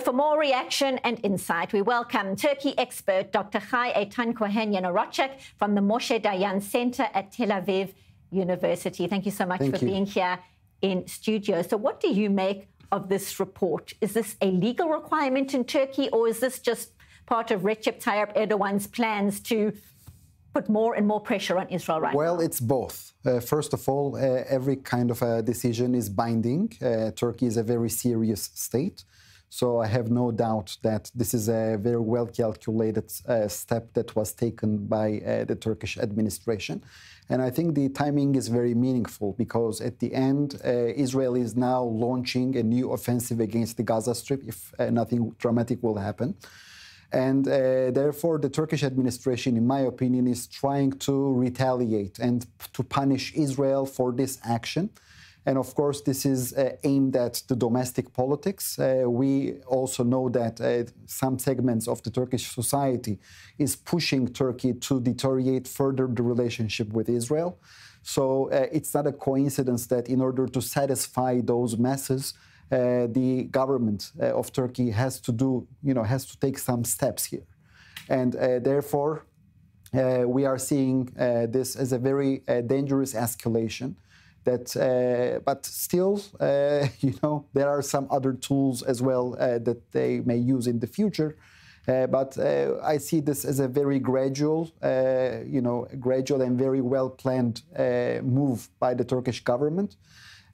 For more reaction and insight, we welcome Turkey expert Dr. Eytan Cohen Yanarocak from the Moshe Dayan Center at Tel Aviv University. Thank you so much for being here in studio. So what do you make of this report? Is this a legal requirement in Turkey, or is this just part of Recep Tayyip Erdogan's plans to put more and more pressure on Israel right now? Well, it's both. First of all, every kind of a decision is binding. Turkey is a very serious state. So I have no doubt that this is a very well-calculated step that was taken by the Turkish administration. And I think the timing is very meaningful because at the end, Israel is now launching a new offensive against the Gaza Strip if nothing dramatic will happen. And therefore, the Turkish administration, in my opinion, is trying to retaliate and to punish Israel for this action. And of course, this is aimed at the domestic politics. We also know that some segments of the Turkish society is pushing Turkey to deteriorate further the relationship with Israel. So it's not a coincidence that in order to satisfy those masses, the government of Turkey has to take some steps here. And therefore, we are seeing this as a very dangerous escalation. But still, there are some other tools as well that they may use in the future. But I see this as a very gradual and very well-planned move by the Turkish government.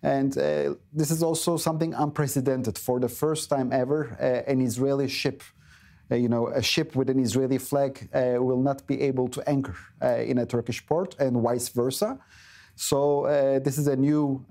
And this is also something unprecedented. For the first time ever, an Israeli ship, a ship with an Israeli flag will not be able to anchor in a Turkish port and vice versa. So this is a new,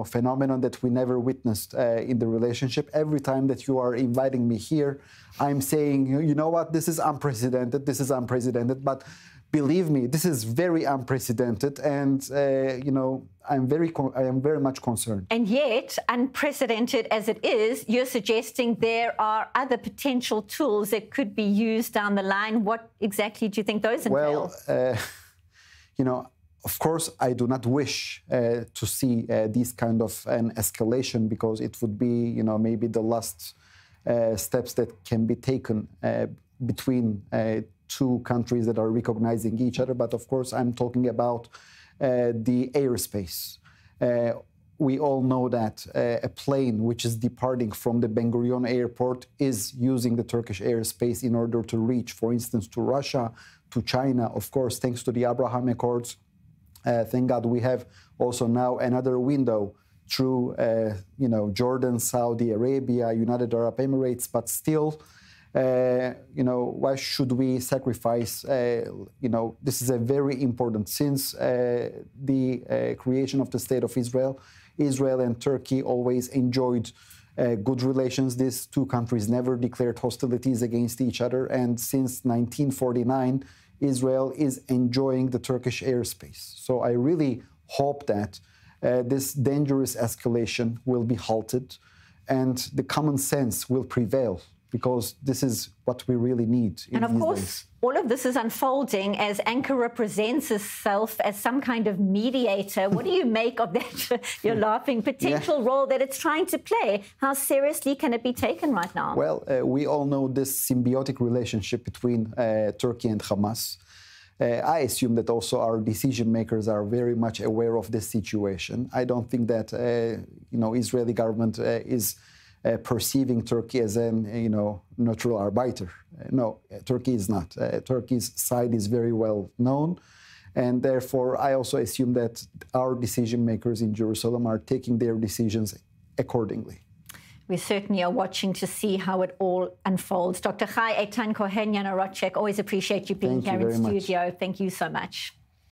phenomenon that we never witnessed in the relationship. Every time that you are inviting me here, I'm saying, you know what, this is unprecedented. This is unprecedented. But believe me, this is very unprecedented, and I am very much concerned. And yet, unprecedented as it is, you're suggesting there are other potential tools that could be used down the line. What exactly do you think those entail? Well, of course, I do not wish to see this kind of an escalation, because it would be, maybe the last steps that can be taken between two countries that are recognizing each other. But of course, I'm talking about the airspace. We all know that a plane which is departing from the Ben Gurion airport is using the Turkish airspace in order to reach, for instance, to Russia, to China. Of course, thanks to the Abraham Accords, thank God we have also now another window through, Jordan, Saudi Arabia, United Arab Emirates. But still, why should we sacrifice? This is a very important. Since the creation of the State of Israel, Israel and Turkey always enjoyed good relations. These two countries never declared hostilities against each other. And since 1949, Israel is enjoying the Turkish airspace. So I really hope that this dangerous escalation will be halted and the common sense will prevail, because this is what we really need in these days. And of course, all of this is unfolding as Ankara presents itself as some kind of mediator. What do you make of that, you're laughing, potential role that it's trying to play? How seriously can it be taken right now? Well, we all know this symbiotic relationship between Turkey and Hamas. I assume that also our decision makers are very much aware of this situation. I don't think that, Israeli government is perceiving Turkey as an, neutral arbiter. No, Turkey is not. Turkey's side is very well known. And therefore, I also assume that our decision makers in Jerusalem are taking their decisions accordingly. We certainly are watching to see how it all unfolds. Dr. Eytan Cohen Yanarocak, always appreciate you being here in studio. Thank you so much.